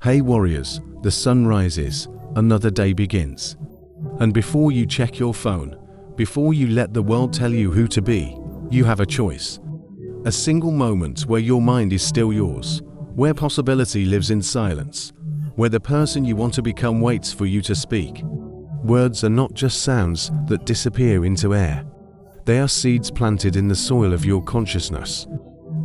Hey warriors, the sun rises, another day begins. And before you check your phone, before you let the world tell you who to be, you have a choice. A single moment where your mind is still yours, where possibility lives in silence, where the person you want to become waits for you to speak. Words are not just sounds that disappear into air. They are seeds planted in the soil of your consciousness.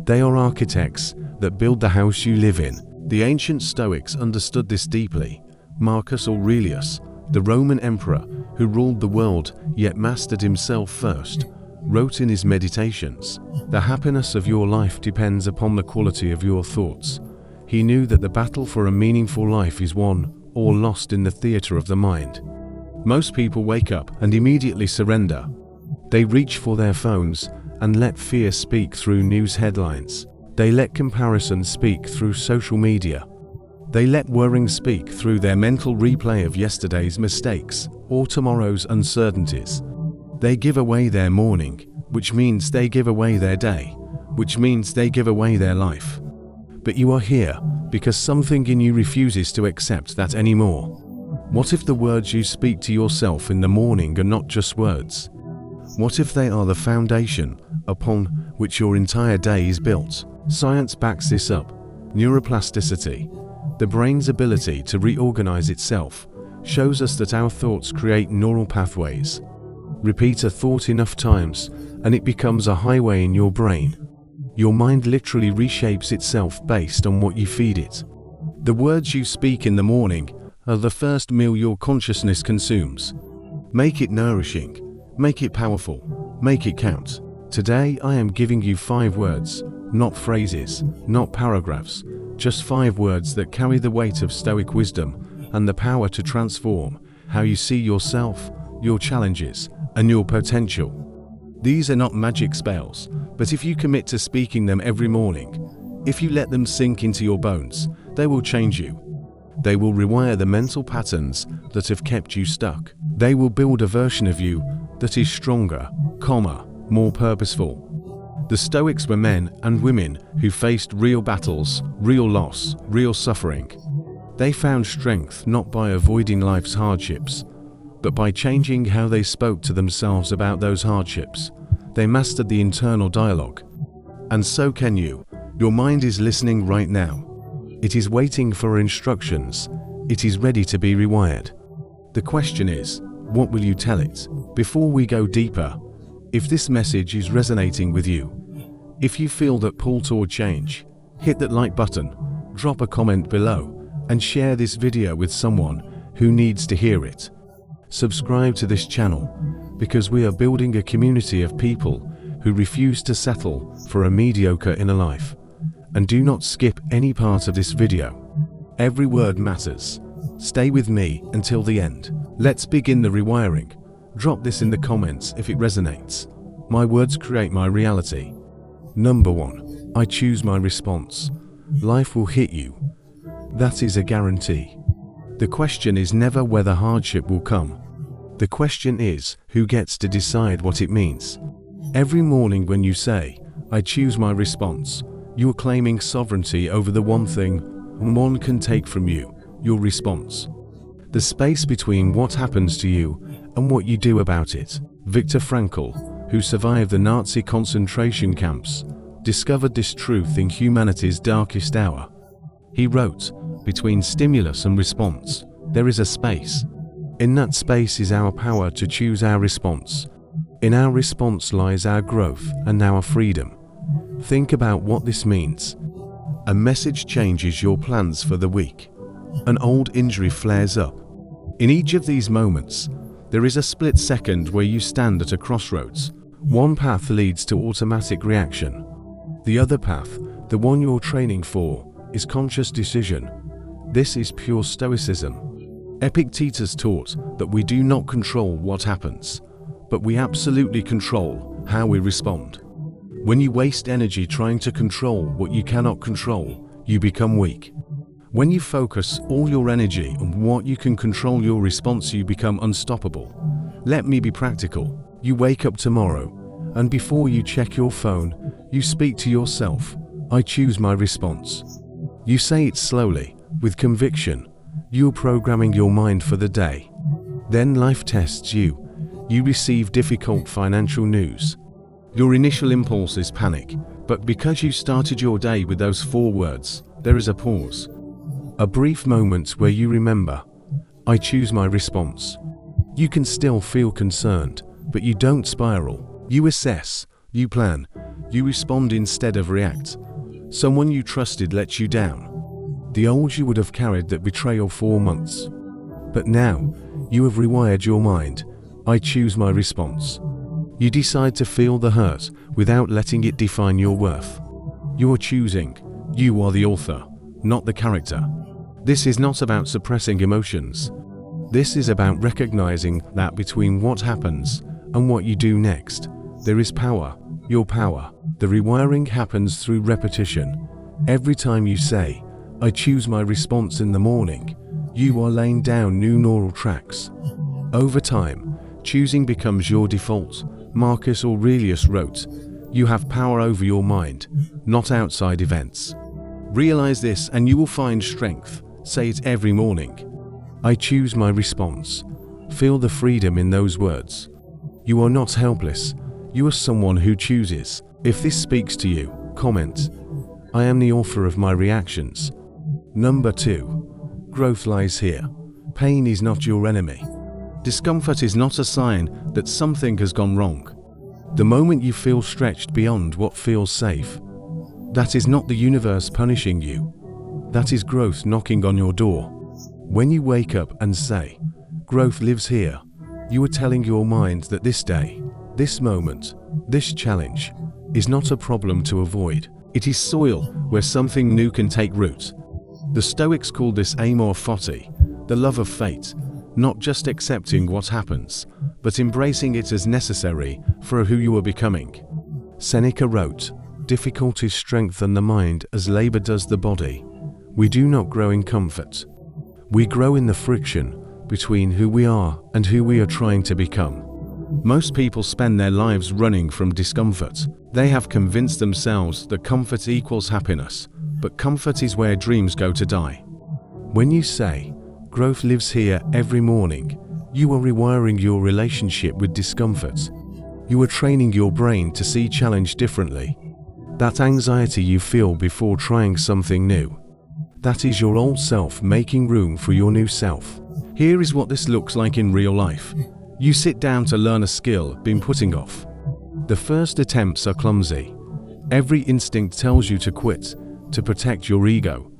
They are architects that build the house you live in. The ancient Stoics understood this deeply. Marcus Aurelius, the Roman emperor who ruled the world yet mastered himself first, wrote in his Meditations, "The happiness of your life depends upon the quality of your thoughts." He knew that the battle for a meaningful life is won or lost in the theater of the mind. Most people wake up and immediately surrender. They reach for their phones and let fear speak through news headlines. They let comparison speak through social media. They let worrying speak through their mental replay of yesterday's mistakes or tomorrow's uncertainties. They give away their morning, which means they give away their day, which means they give away their life. But you are here because something in you refuses to accept that anymore. What if the words you speak to yourself in the morning are not just words? What if they are the foundation upon which your entire day is built? Science backs this up. Neuroplasticity, the brain's ability to reorganize itself, shows us that our thoughts create neural pathways. Repeat a thought enough times and it becomes a highway in your brain. Your mind literally reshapes itself based on what you feed it. The words you speak in the morning are the first meal your consciousness consumes. Make it nourishing, make it powerful, make it count. Today I am giving you 5 words, not phrases, not paragraphs, just 5 words that carry the weight of Stoic wisdom and the power to transform how you see yourself, your challenges, and your potential. These are not magic spells, but if you commit to speaking them every morning, if you let them sink into your bones, they will change you. They will rewire the mental patterns that have kept you stuck. They will build a version of you that is stronger, calmer, more purposeful. The Stoics were men and women who faced real battles, real loss, real suffering. They found strength not by avoiding life's hardships, but by changing how they spoke to themselves about those hardships. They mastered the internal dialogue. And so can you. Your mind is listening right now. It is waiting for instructions. It is ready to be rewired. The question is, what will you tell it? Before we go deeper, if this message is resonating with you, if you feel that pull toward change, hit that like button, drop a comment below, and share this video with someone who needs to hear it. Subscribe to this channel, because we are building a community of people who refuse to settle for a mediocre inner life. And do not skip any part of this video. Every word matters. Stay with me until the end. Let's begin the rewiring. Drop this in the comments if it resonates. My words create my reality. Number 1. I choose my response. Life will hit you. That is a guarantee. The question is never whether hardship will come. The question is, who gets to decide what it means? Every morning when you say, I choose my response, you are claiming sovereignty over the one thing no one can take from you, your response. The space between what happens to you and what you do about it. Viktor Frankl, who survived the Nazi concentration camps, discovered this truth in humanity's darkest hour. He wrote, between stimulus and response, there is a space. In that space is our power to choose our response. In our response lies our growth and our freedom. Think about what this means. A message changes your plans for the week. An old injury flares up. In each of these moments, there is a split second where you stand at a crossroads. One path leads to automatic reaction. The other path, the one you're training for, is conscious decision. This is pure Stoicism. Epictetus taught that we do not control what happens, but we absolutely control how we respond. When you waste energy trying to control what you cannot control, you become weak. When you focus all your energy on what you can control, your response, you become unstoppable. Let me be practical. You wake up tomorrow, and before you check your phone, you speak to yourself, I choose my response. You say it slowly, with conviction. You are programming your mind for the day. Then life tests you. You receive difficult financial news. Your initial impulse is panic, but because you started your day with those 4 words, there is a pause. A brief moment where you remember, I choose my response. You can still feel concerned, but you don't spiral. You assess, you plan, you respond instead of react. Someone you trusted let you down. The old you would have carried that betrayal for months. But now, you have rewired your mind. I choose my response. You decide to feel the hurt without letting it define your worth. You are choosing. You are the author, not the character. This is not about suppressing emotions. This is about recognizing that between what happens and what you do next, there is power, your power. The rewiring happens through repetition. Every time you say, I choose my response in the morning, you are laying down new neural tracks. Over time, choosing becomes your default. Marcus Aurelius wrote, you have power over your mind, not outside events. Realize this and you will find strength. Say it every morning. I choose my response. Feel the freedom in those words. You are not helpless. You are someone who chooses. If this speaks to you, comment. I am the author of my reactions. Number 2. Growth lies here. Pain is not your enemy. Discomfort is not a sign that something has gone wrong. The moment you feel stretched beyond what feels safe, that is not the universe punishing you. That is growth knocking on your door. When you wake up and say, growth lives here, you are telling your mind that this day, this moment, this challenge is not a problem to avoid. It is soil where something new can take root. The Stoics called this amor fati, the love of fate, not just accepting what happens, but embracing it as necessary for who you are becoming. Seneca wrote, difficulties strengthen the mind as labor does the body. We do not grow in comfort. We grow in the friction between who we are and who we are trying to become. Most people spend their lives running from discomfort. They have convinced themselves that comfort equals happiness, but comfort is where dreams go to die. When you say, growth lives here every morning, you are rewiring your relationship with discomfort. You are training your brain to see challenge differently. That anxiety you feel before trying something new, that is your old self making room for your new self. Here is what this looks like in real life. You sit down to learn a skill been putting off. The first attempts are clumsy. Every instinct tells you to quit, to protect your ego.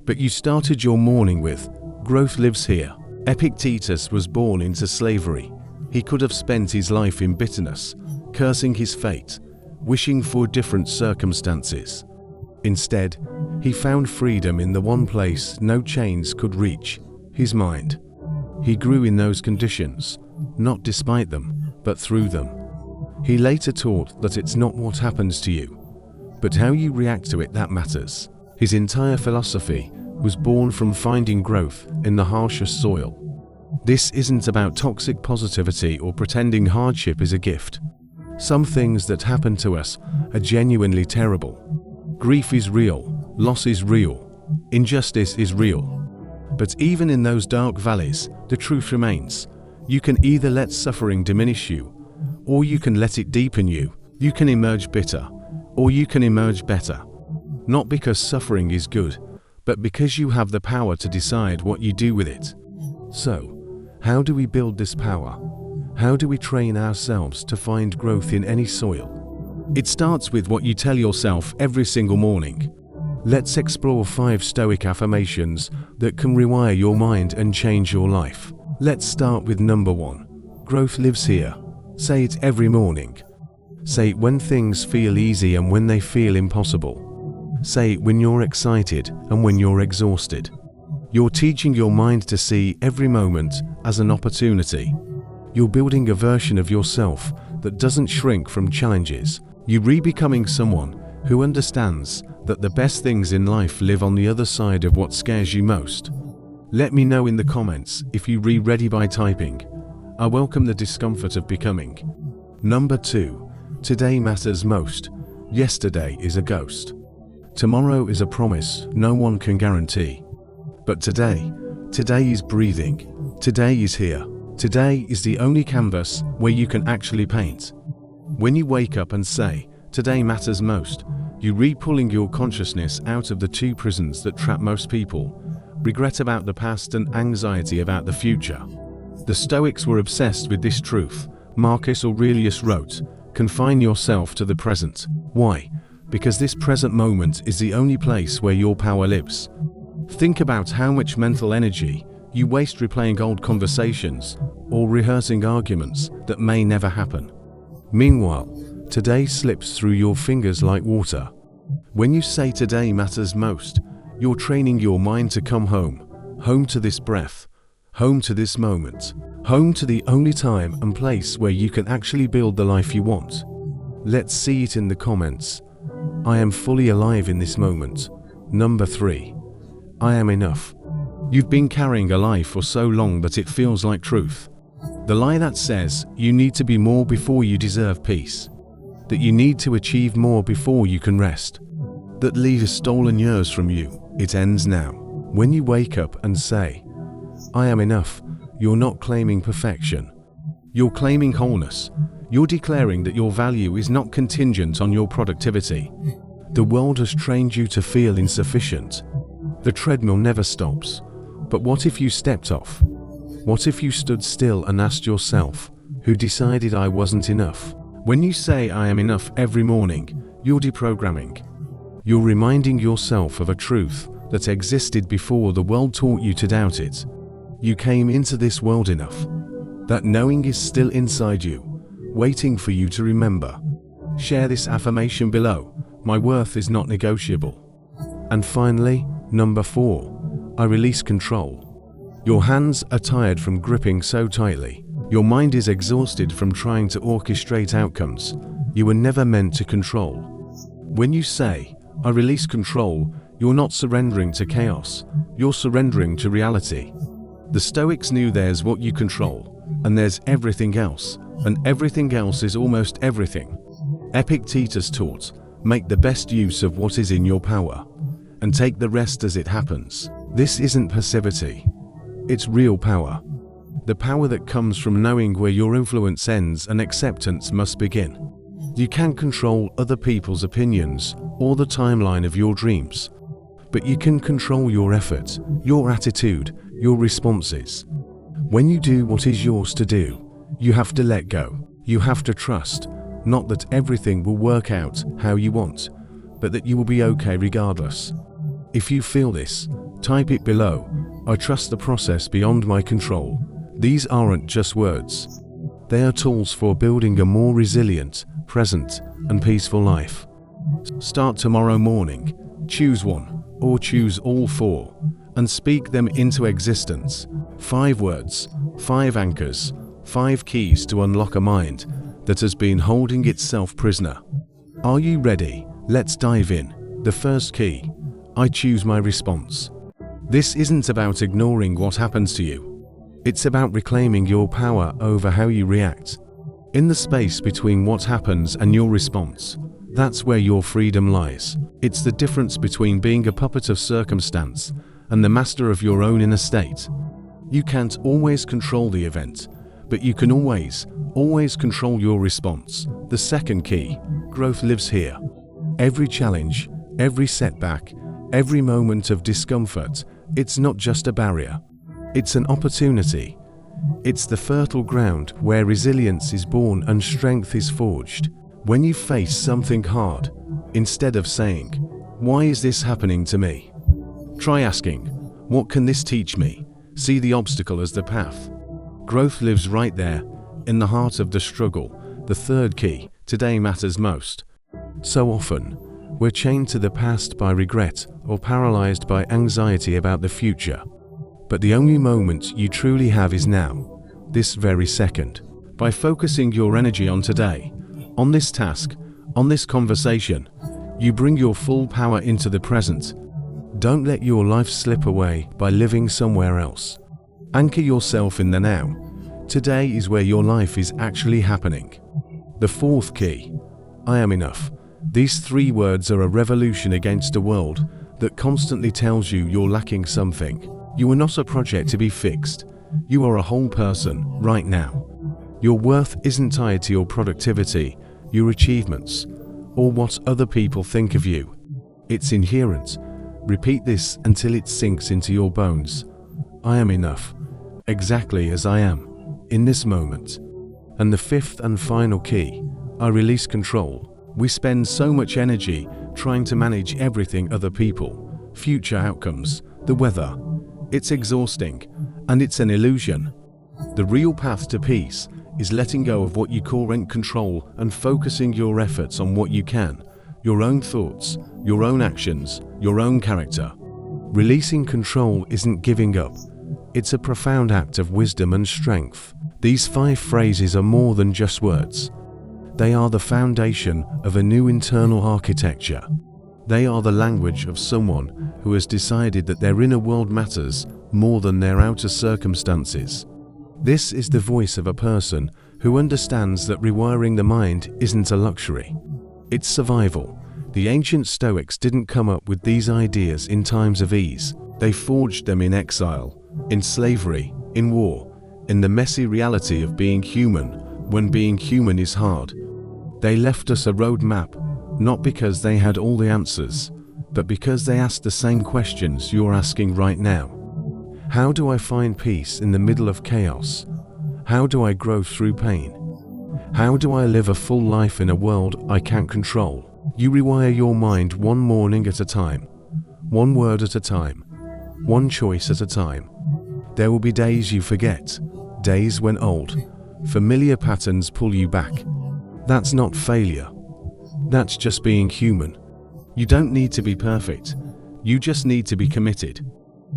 But you started your morning with, growth lives here. Epictetus was born into slavery. He could have spent his life in bitterness, cursing his fate, wishing for different circumstances. Instead, he found freedom in the one place no chains could reach, his mind. He grew in those conditions, not despite them, but through them. He later taught that it's not what happens to you, but how you react to it that matters. His entire philosophy was born from finding growth in the harshest soil. This isn't about toxic positivity or pretending hardship is a gift. Some things that happen to us are genuinely terrible. Grief is real, loss is real, injustice is real. But even in those dark valleys, the truth remains. You can either let suffering diminish you, or you can let it deepen you. You can emerge bitter, or you can emerge better. Not because suffering is good, but because you have the power to decide what you do with it. So, how do we build this power? How do we train ourselves to find growth in any soil? It starts with what you tell yourself every single morning. Let's explore 5 Stoic affirmations that can rewire your mind and change your life. Let's start with number 1. Growth lives here. Say it every morning. Say it when things feel easy and when they feel impossible. Say it when you're excited and when you're exhausted. You're teaching your mind to see every moment as an opportunity. You're building a version of yourself that doesn't shrink from challenges. You're re-becoming someone who understands that the best things in life live on the other side of what scares you most. Let me know in the comments if you ready by typing. I welcome the discomfort of becoming. Number 2. Today matters most. Yesterday is a ghost. Tomorrow is a promise no one can guarantee. But today is breathing. Today is here. Today is the only canvas where you can actually paint. When you wake up and say, "Today matters most," you re-pulling your consciousness out of the two prisons that trap most people: regret about the past and anxiety about the future. The Stoics were obsessed with this truth. Marcus Aurelius wrote, "Confine yourself to the present." Why? Because this present moment is the only place where your power lives. Think about how much mental energy you waste replaying old conversations or rehearsing arguments that may never happen. Meanwhile, today slips through your fingers like water. When you say today matters most, you're training your mind to come home to this breath, home to this moment, home to the only time and place where you can actually build the life you want. Let's see it in the comments. I am fully alive in this moment. Number 3. I am enough. You've been carrying a lie for so long that it feels like truth. The lie that says you need to be more before you deserve peace, that you need to achieve more before you can rest, that lead has stolen years from you. It ends now. When you wake up and say, "I am enough," you're not claiming perfection. You're claiming wholeness. You're declaring that your value is not contingent on your productivity. The world has trained you to feel insufficient. The treadmill never stops. But what if you stepped off? What if you stood still and asked yourself, "Who decided I wasn't enough?" When you say "I am enough" every morning, you're deprogramming. You're reminding yourself of a truth that existed before the world taught you to doubt it. You came into this world enough. That knowing is still inside you, waiting for you to remember. Share this affirmation below. My worth is not negotiable. And finally, number 4, I release control. Your hands are tired from gripping so tightly. Your mind is exhausted from trying to orchestrate outcomes you were never meant to control. When you say, "I release control," you're not surrendering to chaos. You're surrendering to reality. The Stoics knew there's what you control, and there's everything else, and everything else is almost everything. Epictetus taught, "Make the best use of what is in your power, and take the rest as it happens." This isn't passivity. It's real power. The power that comes from knowing where your influence ends and acceptance must begin. You can't control other people's opinions or the timeline of your dreams, but you can control your effort, your attitude, your responses. When you do what is yours to do, you have to let go. You have to trust, not that everything will work out how you want, but that you will be okay regardless. If you feel this, type it below. I trust the process beyond my control. These aren't just words. They are tools for building a more resilient, present, and peaceful life. Start tomorrow morning. Choose one, or choose all 4, and speak them into existence. 5 words, 5 anchors, 5 keys to unlock a mind that has been holding itself prisoner. Are you ready? Let's dive in. The first key: I choose my response. This isn't about ignoring what happens to you. It's about reclaiming your power over how you react. In the space between what happens and your response, that's where your freedom lies. It's the difference between being a puppet of circumstance and the master of your own inner state. You can't always control the event, but you can always control your response. The second key: growth lives here. Every challenge, every setback, every moment of discomfort, it's not just a barrier. It's an opportunity. It's the fertile ground where resilience is born and strength is forged. When you face something hard, instead of saying, "Why is this happening to me?" try asking, "What can this teach me?" See the obstacle as the path. Growth lives right there, in the heart of the struggle. The third key: today matters most. So often, we're chained to the past by regret or paralyzed by anxiety about the future. But the only moment you truly have is now, this very second. By focusing your energy on today, on this task, on this conversation, you bring your full power into the present. Don't let your life slip away by living somewhere else. Anchor yourself in the now. Today is where your life is actually happening. The fourth key: I am enough. These 3 words are a revolution against a world that constantly tells you you're lacking something. You are not a project to be fixed. You are a whole person, right now. Your worth isn't tied to your productivity, your achievements, or what other people think of you. It's inherent. Repeat this until it sinks into your bones. I am enough, exactly as I am, in this moment. And the fifth and final key, I release control. We spend so much energy trying to manage everything, other people, future outcomes, the weather. It's exhausting, and it's an illusion. The real path to peace is letting go of what you call rent control and focusing your efforts on what you can, your own thoughts, your own actions, your own character. Releasing control isn't giving up. It's a profound act of wisdom and strength. These 5 phrases are more than just words. They are the foundation of a new internal architecture. They are the language of someone who has decided that their inner world matters more than their outer circumstances. This is the voice of a person who understands that rewiring the mind isn't a luxury. It's survival. The ancient Stoics didn't come up with these ideas in times of ease. They forged them in exile, in slavery, in war, in the messy reality of being human, when being human is hard. They left us a roadmap, not because they had all the answers, but because they asked the same questions you're asking right now. How do I find peace in the middle of chaos? How do I grow through pain? How do I live a full life in a world I can't control? You rewire your mind one morning at a time, one word at a time, one choice at a time. There will be days you forget, days when old, familiar patterns pull you back. That's not failure. That's just being human. You don't need to be perfect. You just need to be committed.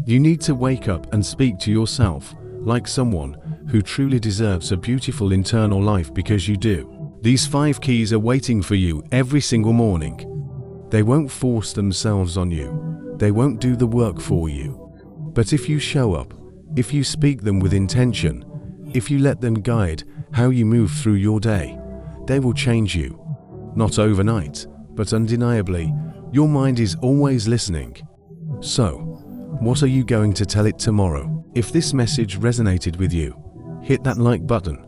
You need to wake up and speak to yourself like someone who truly deserves a beautiful internal life, because you do. These 5 keys are waiting for you every single morning. They won't force themselves on you. They won't do the work for you. But if you show up, if you speak them with intention, if you let them guide how you move through your day, they will change you. Not overnight, but undeniably, your mind is always listening. So, what are you going to tell it tomorrow? If this message resonated with you, hit that like button.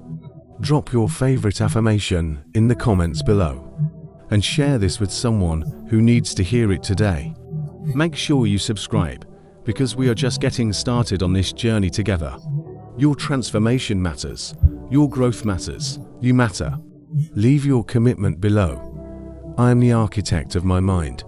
Drop your favorite affirmation in the comments below, and share this with someone who needs to hear it today. Make sure you subscribe, because we are just getting started on this journey together. Your transformation matters. Your growth matters. You matter. Leave your commitment below. I am the architect of my mind,